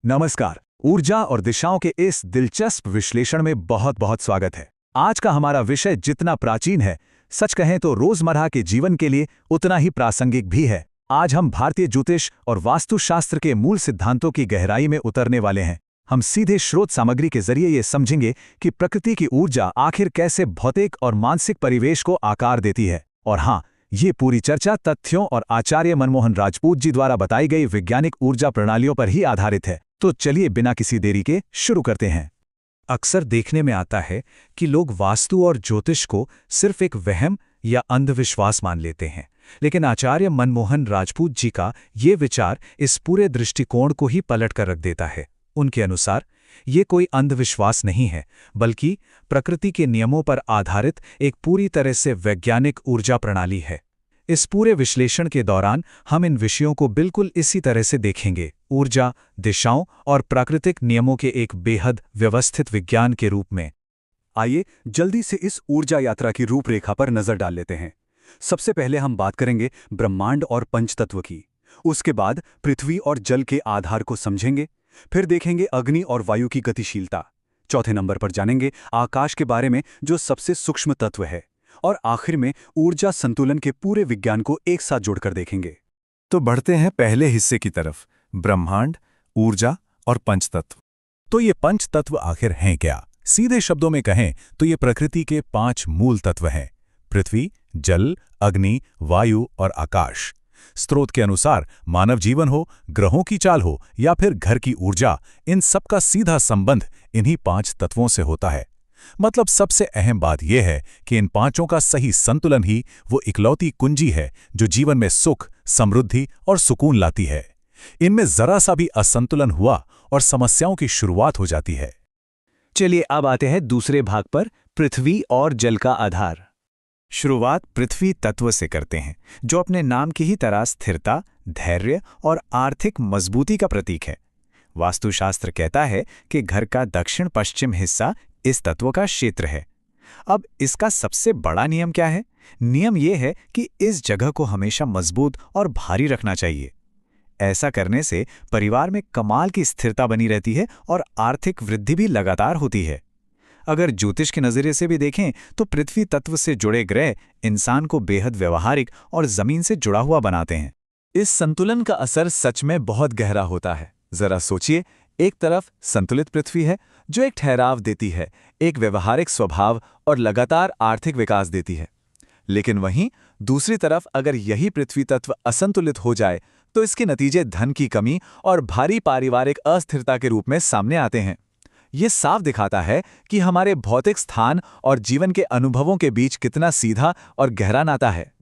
नमस्कार। ऊर्जा और दिशाओं के इस दिलचस्प विश्लेषण में बहुत बहुत स्वागत है। आज का हमारा विषय जितना प्राचीन है, सच कहें तो रोजमर्रा के जीवन के लिए उतना ही प्रासंगिक भी है। आज हम भारतीय ज्योतिष और वास्तुशास्त्र के मूल सिद्धांतों की गहराई में उतरने वाले हैं। हम सीधे स्रोत सामग्री के जरिए ये समझेंगे कि प्रकृति की ऊर्जा आखिर कैसे भौतिक और मानसिक परिवेश को आकार देती है। और हाँ, ये पूरी चर्चा तथ्यों और आचार्य मनमोहन राजपूत जी द्वारा बताई गई वैज्ञानिक ऊर्जा प्रणालियों पर ही आधारित है। तो चलिए बिना किसी देरी के शुरू करते हैं। अक्सर देखने में आता है कि लोग वास्तु और ज्योतिष को सिर्फ एक वहम या अंधविश्वास मान लेते हैं, लेकिन आचार्य मनमोहन राजपूत जी का ये विचार इस पूरे दृष्टिकोण को ही पलट कर रख देता है। उनके अनुसार ये कोई अंधविश्वास नहीं है, बल्कि प्रकृति के नियमों पर आधारित एक पूरी तरह से वैज्ञानिक ऊर्जा प्रणाली है। इस पूरे विश्लेषण के दौरान हम इन विषयों को बिल्कुल इसी तरह से देखेंगे, ऊर्जा, दिशाओं और प्राकृतिक नियमों के एक बेहद व्यवस्थित विज्ञान के रूप में। आइए जल्दी से इस ऊर्जा यात्रा की रूपरेखा पर नजर डाल लेते हैं। सबसे पहले हम बात करेंगे ब्रह्मांड और पंचतत्व की। उसके बाद पृथ्वी और जल के आधार को समझेंगे। फिर देखेंगे अग्नि और वायु की गतिशीलता। चौथे नंबर पर जानेंगे आकाश के बारे में, जो सबसे सूक्ष्म तत्व है। और आखिर में ऊर्जा संतुलन के पूरे विज्ञान को एक साथ जोड़कर देखेंगे। तो बढ़ते हैं पहले हिस्से की तरफ, ब्रह्मांड, ऊर्जा और पंचतत्व। तो ये पंचतत्व आखिर हैं क्या? सीधे शब्दों में कहें तो ये प्रकृति के 5 मूल तत्व हैं: पृथ्वी, जल, अग्नि, वायु और आकाश। स्रोत के अनुसार मानव जीवन हो, ग्रहों की चाल हो या फिर घर की ऊर्जा, इन सब का सीधा संबंध इन्हीं 5 तत्वों से होता है। मतलब सबसे अहम बात यह है कि इन 5 का सही संतुलन ही वो इकलौती कुंजी है जो जीवन में सुख, समृद्धि और सुकून लाती है। इनमें जरा सा भी असंतुलन हुआ और समस्याओं की शुरुआत हो जाती है। चलिए अब आते हैं दूसरे भाग पर, पृथ्वी और जल का आधार। शुरुआत पृथ्वी तत्व से करते हैं, जो अपने नाम की ही तरह स्थिरता, धैर्य और आर्थिक मजबूती का प्रतीक है। वास्तुशास्त्र कहता है कि घर का दक्षिण पश्चिम हिस्सा इस तत्व का क्षेत्र है। अब इसका सबसे बड़ा नियम क्या है? नियम यह है कि इस जगह को हमेशा मजबूत और भारी रखना चाहिए। ऐसा करने से परिवार में कमाल की स्थिरता बनी रहती है और आर्थिक वृद्धि भी लगातार होती है। अगर ज्योतिष के नजरिए से भी देखें तो पृथ्वी तत्व से जुड़े ग्रह इंसान को बेहद व्यवहारिक और जमीन से जुड़ा हुआ बनाते हैं। इस संतुलन का असर सच में बहुत गहरा होता है। जरा सोचिए, एक तरफ संतुलित पृथ्वी है जो एक ठहराव देती है, एक व्यवहारिक स्वभाव और लगातार आर्थिक विकास देती है। लेकिन वहीं दूसरी तरफ अगर यही पृथ्वी तत्व असंतुलित हो जाए तो इसके नतीजे धन की कमी और भारी पारिवारिक अस्थिरता के रूप में सामने आते हैं। ये साफ दिखाता है कि हमारे भौतिक स्थान और जीवन के अनुभवों के बीच कितना सीधा और गहरा नाता है।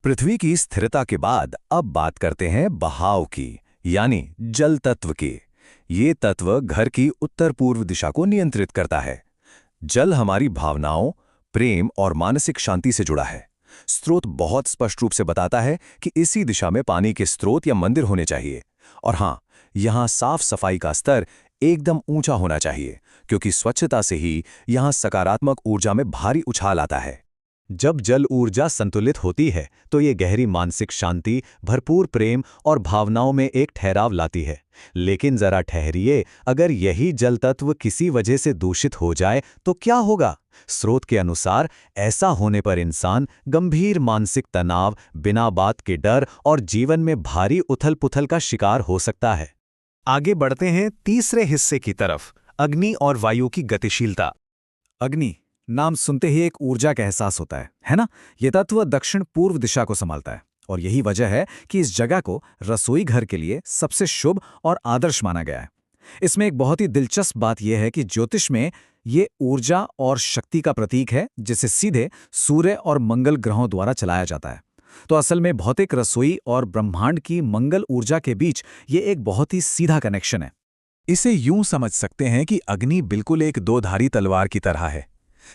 पृथ्वी की स्थिरता के बाद अब बात करते हैं बहाव की, यानी जल तत्व की। ये तत्व घर की उत्तर पूर्व दिशा को नियंत्रित करता है। जल हमारी भावनाओं, प्रेम और मानसिक शांति से जुड़ा है। स्रोत बहुत स्पष्ट रूप से बताता है कि इसी दिशा में पानी के स्रोत या मंदिर होने चाहिए। और हाँ, यहाँ साफ सफाई का स्तर एकदम ऊंचा होना चाहिए, क्योंकि स्वच्छता से ही यहाँ सकारात्मक ऊर्जा में भारी उछाल आता है। जब जल ऊर्जा संतुलित होती है तो ये गहरी मानसिक शांति, भरपूर प्रेम और भावनाओं में एक ठहराव लाती है। लेकिन जरा ठहरिए, अगर यही जल तत्व किसी वजह से दूषित हो जाए तो क्या होगा? स्रोत के अनुसार ऐसा होने पर इंसान गंभीर मानसिक तनाव, बिना बात के डर और जीवन में भारी उथल-पुथल का शिकार हो सकता है। आगे बढ़ते हैं तीसरे हिस्से की तरफ, अग्नि और वायु की गतिशीलता। अग्नि नाम सुनते ही एक ऊर्जा का एहसास होता है ना? ये तत्व दक्षिण पूर्व दिशा को संभालता है और यही वजह है कि इस जगह को रसोई घर के लिए सबसे शुभ और आदर्श माना गया है। इसमें एक बहुत ही दिलचस्प बात यह है कि ज्योतिष में ये ऊर्जा और शक्ति का प्रतीक है, जिसे सीधे सूर्य और मंगल ग्रहों द्वारा चलाया जाता है। तो असल में भौतिक रसोई और ब्रह्मांड की मंगल ऊर्जा के बीच ये एक बहुत ही सीधा कनेक्शन है। इसे यूं समझ सकते हैं कि अग्नि बिल्कुल एक दोधारी तलवार की तरह है।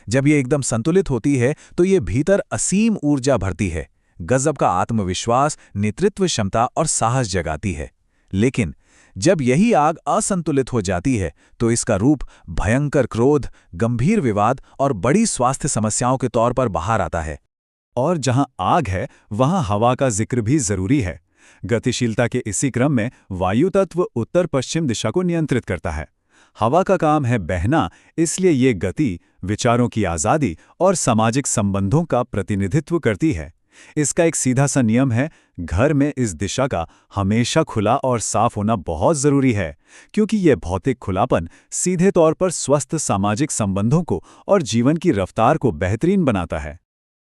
जब ये एकदम संतुलित होती है तो ये भीतर असीम ऊर्जा भरती है, गजब का आत्मविश्वास, नेतृत्व क्षमता और साहस जगाती है। लेकिन जब यही आग असंतुलित हो जाती है तो इसका रूप भयंकर क्रोध, गंभीर विवाद और बड़ी स्वास्थ्य समस्याओं के तौर पर बाहर आता है। और जहां आग है वहां हवा का जिक्र भी जरूरी है। गतिशीलता के इसी क्रम में वायु तत्व उत्तर पश्चिम दिशा को नियंत्रित करता है। हवा का काम है बहना, इसलिए ये गति, विचारों की आज़ादी और सामाजिक संबंधों का प्रतिनिधित्व करती है। इसका एक सीधा सा नियम है, घर में इस दिशा का हमेशा खुला और साफ होना बहुत ज़रूरी है, क्योंकि यह भौतिक खुलापन सीधे तौर पर स्वस्थ सामाजिक संबंधों को और जीवन की रफ्तार को बेहतरीन बनाता है।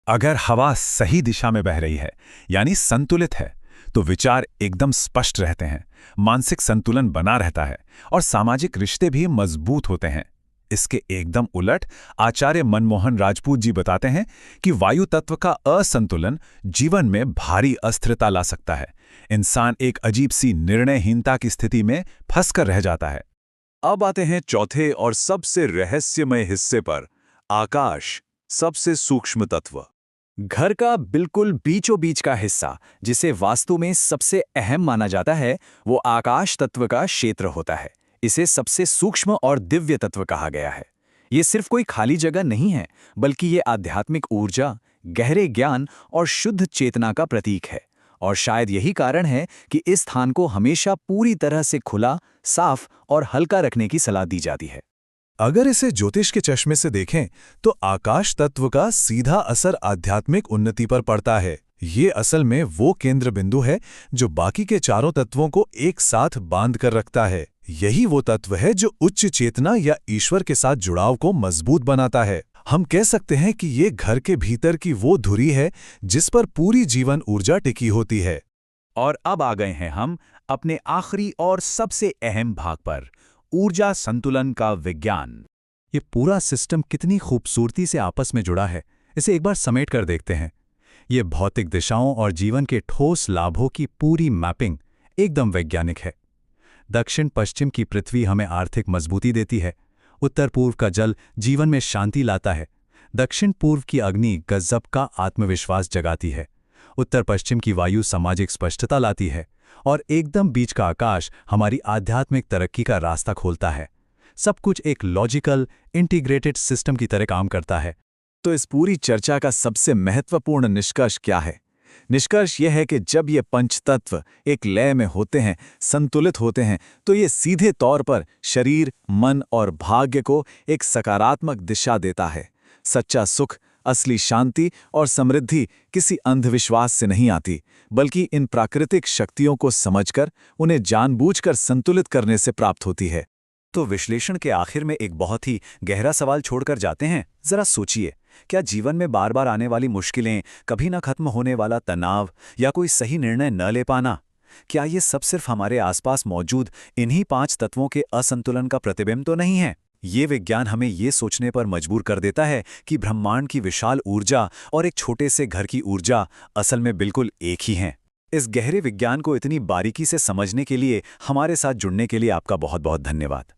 अगर हवा सही दिशा में बह रही है, यानी संतुलित है, तो विचार एकदम स्पष्ट रहते हैं, मानसिक संतुलन बना रहता है और सामाजिक रिश्ते भी मजबूत होते हैं। इसके एकदम उलट आचार्य मनमोहन राजपूत जी बताते हैं कि वायु तत्व का असंतुलन जीवन में भारी अस्थिरता ला सकता है। इंसान एक अजीब सी निर्णयहीनता की स्थिति में फंसकर रह जाता है। अब आते हैं चौथे और सबसे रहस्यमय हिस्से पर, आकाश, सबसे सूक्ष्म तत्व। घर का बिल्कुल बीचों बीच का हिस्सा, जिसे वास्तु में सबसे अहम माना जाता है, वो आकाश तत्व का क्षेत्र होता है। इसे सबसे सूक्ष्म और दिव्य तत्व कहा गया है। ये सिर्फ कोई खाली जगह नहीं है, बल्कि ये आध्यात्मिक ऊर्जा, गहरे ज्ञान और शुद्ध चेतना का प्रतीक है। और शायद यही कारण है कि इस स्थान को हमेशा पूरी तरह से खुला, साफ और हल्का रखने की सलाह दी जाती है। अगर इसे ज्योतिष के चश्मे से देखें तो आकाश तत्व का सीधा असर आध्यात्मिक उन्नति पर पड़ता है। ये असल में वो केंद्र बिंदु है जो बाकी के चारों तत्वों को एक साथ बांध कर रखता है। यही वो तत्व है जो उच्च चेतना या ईश्वर के साथ जुड़ाव को मजबूत बनाता है। हम कह सकते हैं कि ये घर के भीतर की वो धुरी है जिस पर पूरी जीवन ऊर्जा टिकी होती है। और अब आ गए हैं हम अपने आखिरी और सबसे अहम भाग पर, ऊर्जा संतुलन का विज्ञान। ये पूरा सिस्टम कितनी खूबसूरती से आपस में जुड़ा है, इसे एक बार समेट कर देखते हैं। ये भौतिक दिशाओं और जीवन के ठोस लाभों की पूरी मैपिंग एकदम वैज्ञानिक है। दक्षिण पश्चिम की पृथ्वी हमें आर्थिक मजबूती देती है। उत्तर पूर्व का जल जीवन में शांति लाता है। दक्षिण पूर्व की अग्नि गज़ब का आत्मविश्वास जगाती है। उत्तर पश्चिम की वायु सामाजिक स्पष्टता लाती है। और एकदम बीच का आकाश हमारी आध्यात्मिक तरक्की का रास्ता खोलता है। सब कुछ एक लॉजिकल, इंटीग्रेटेड सिस्टम की तरह काम करता है। तो इस पूरी चर्चा का सबसे महत्वपूर्ण निष्कर्ष क्या है? निष्कर्ष यह है कि जब ये पंचतत्व एक लय में होते हैं, संतुलित होते हैं, तो ये सीधे तौर पर शरीर, मन और भाग्य को एक सकारात्मक दिशा देता है। सच्चा सुख, असली शांति और समृद्धि किसी अंधविश्वास से नहीं आती, बल्कि इन प्राकृतिक शक्तियों को समझकर, उन्हें जानबूझकर संतुलित करने से प्राप्त होती है। तो विश्लेषण के आखिर में एक बहुत ही गहरा सवाल छोड़कर जाते हैं। जरा सोचिए, क्या जीवन में बार बार आने वाली मुश्किलें, कभी न खत्म होने वाला तनाव या कोई सही निर्णय न ले पाना, क्या ये सब सिर्फ हमारे आसपास मौजूद इन्हीं 5 तत्वों के असंतुलन का प्रतिबिंब तो नहीं है? ये विज्ञान हमें ये सोचने पर मजबूर कर देता है कि ब्रह्मांड की विशाल ऊर्जा और एक छोटे से घर की ऊर्जा असल में बिल्कुल एक ही हैं। इस गहरे विज्ञान को इतनी बारीकी से समझने के लिए, हमारे साथ जुड़ने के लिए आपका बहुत बहुत धन्यवाद।